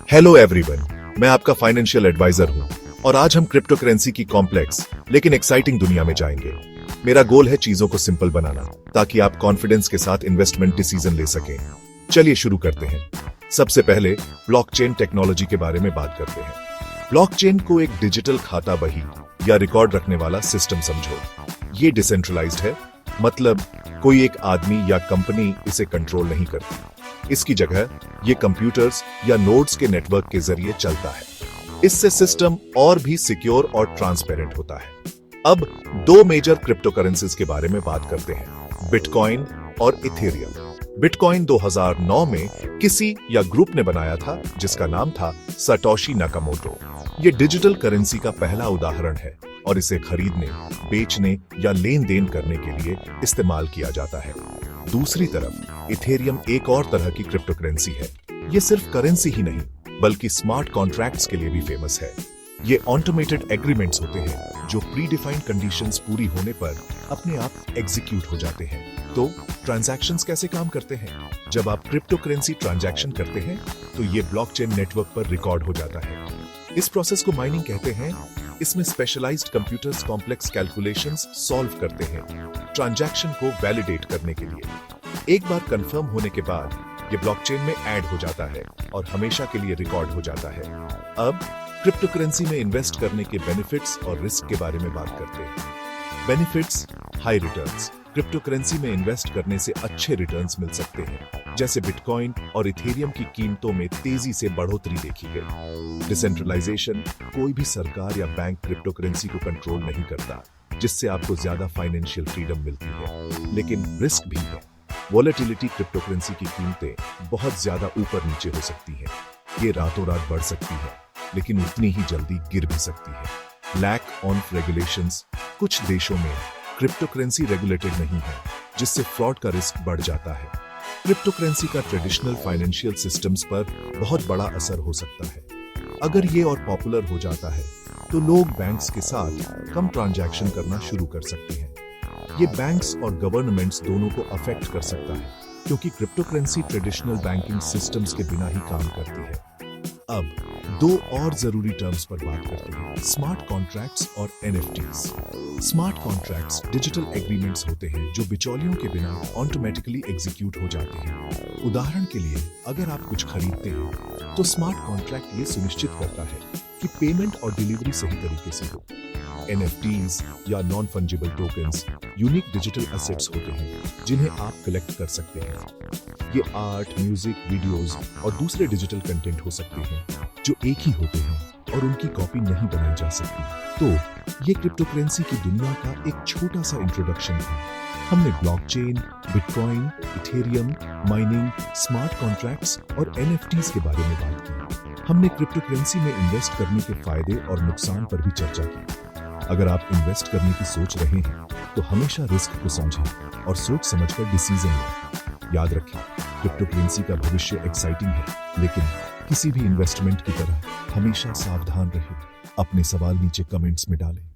Hello everyone, मैं आपका financial adviser हूं और आज हम क्रिप्टो करेंसी की कॉम्प्लेक्स लेकिन एक्साइटिंग दुनिया में जाएंगे। मेरा गोल है चीजों को सिंपल बनाना ताकि आप कॉन्फिडेंस के साथ इन्वेस्टमेंट डिसीजन ले सकें। चलिए शुरू करते हैं। सबसे पहले ब्लॉकचेन टेक्नोलॉजी के बारे में बात करते हैं। ब्लॉकचेन को एक डिजिटल खाता बही या रिकॉर्ड रखने वाला सिस्टम समझो। ये डिसेंट्रलाइज्ड है, मतलब कोई एक आदमी या कंपनी इसे कंट्रोल नहीं करती। इसकी जगह ये कंप्यूटर्स या नोड्स के नेटवर्क के जरिए चलता है। इससे सिस्टम और भी सिक्योर और ट्रांसपेरेंट होता है। अब दो मेजर क्रिप्टो करेंसीज के बारे में बात करते हैं, बिटकॉइन और इथेरियम। बिटकॉइन 2009 में किसी या ग्रुप ने बनाया था जिसका नाम था सटोशी नाकामोटो। ये डिजिटल करेंसी का पहला उदाहरण है और इसे खरीदने, बेचने या लेन देन करने के लिए इस्तेमाल किया जाता है। दूसरी तरफ इथेरियम एक और तरह की क्रिप्टो करेंसी है। ये सिर्फ करेंसी ही नहीं बल्कि स्मार्ट कॉन्ट्रैक्ट्स के लिए भी फेमस है। ये ऑटोमेटेड एग्रीमेंट्स होते हैं जो प्री डिफाइंड कंडीशंस पूरी होने पर अपने आप एग्जीक्यूट हो जाते हैं। तो ट्रांजैक्शंस कैसे काम करते हैं? जब आप क्रिप्टो करेंसी ट्रांजैक्शन करते हैं तो ये ब्लॉकचेन नेटवर्क पर रिकॉर्ड हो जाता है। इस प्रोसेस को माइनिंग कहते हैं। इसमें specialised computers complex calculations solve करते हैं ट्रांजैक्शन को वैलिडेट करने के लिए। एक बार कंफर्म होने के बाद ये ब्लॉकचेन में ऐड हो जाता है और हमेशा के लिए रिकॉर्ड हो जाता है। अब क्रिप्टो करेंसी में इन्वेस्ट करने के बेनिफिट्स और रिस्क के बारे में बात करते हैं। Benefits, high returns. Crypto currency में इन्वेस्ट करने से अच्छे रिटर्न्स मिल सकते हैं, जैसे बिटकॉइन और इथेरियम की कीमतों में तेजी से बढ़ोतरी देखी गई। डिसेंट्रलाइजेशन, कोई भी सरकार या बैंक क्रिप्टो करेंसी को कंट्रोल नहीं करता, जिससे आपको ज्यादा फाइनेंशियल फ्रीडम मिलती है। लेकिन रिस्क भी है। वॉलेटिलिटी, क्रिप्टो करेंसी की कीमतें बहुत ज्यादा ऊपर नीचे हो सकती हैं। ये रातों रात बढ़ सकती है, लेकिन उतनी ही जल्दी गिर भी सकती है। लैक ऑफ रेगुलेशंस, कुछ देशों में क्रिप्टो करेंसी रेगुलेटेड नहीं है, जिससे फ्रॉड का रिस्क बढ़ जाता है। क्रिप्टो करेंसी का ट्रेडिशनल फाइनेंशियल सिस्टम्स पर बहुत बड़ा असर हो सकता है। अगर ये और पॉपुलर हो जाता है तो लोग बैंक्स के साथ कम ट्रांजैक्शन करना शुरू कर सकते हैं। ये बैंक्स और गवर्नमेंट्स दोनों को अफेक्ट कर सकता है, क्योंकि crypto currency traditional banking systems के बिना ही काम करती है। अब दो और जरूरी टर्म्स पर बात करते हैं, स्मार्ट कॉन्ट्रैक्ट्स और NFTs. Smart contracts digital agreements होते हैं जो बिचौलियों के बिना ऑटोमेटिकली एग्जीक्यूट हो जाते हैं। उदाहरण के लिए, अगर आप कुछ खरीदते हैं तो स्मार्ट कॉन्ट्रैक्ट ये सुनिश्चित करता है कि पेमेंट और डिलीवरी सही तरीके से हो। एनएफटीज या non fungible tokens unique digital assets होते हैं जिन्हें आप कलेक्ट कर सकते हैं। ये आर्ट, म्यूजिक, वीडियोस और दूसरे डिजिटल कंटेंट हो सकते हैं जो एक ही होते हैं और उनकी कॉपी नहीं बनाई जा सकती। तो ये क्रिप्टो करेंसी की दुनिया का एक छोटा सा इंट्रोडक्शन था। हमने blockchain, bitcoin, Ethereum, mining, smart contracts और एनएफटीज के बारे में बात की। हमने क्रिप्टो करेंसी में इन्वेस्ट करने के फायदे और नुकसान पर भी चर्चा की। अगर आप इन्वेस्ट करने की सोच रहे हैं तो हमेशा रिस्क को समझें और सोच समझकर डिसीजन लें। याद रखें, क्रिप्टो करेंसी का भविष्य एक्साइटिंग है, लेकिन किसी भी इन्वेस्टमेंट की तरह हमेशा सावधान रहें। अपने सवाल नीचे कमेंट्स में डालें।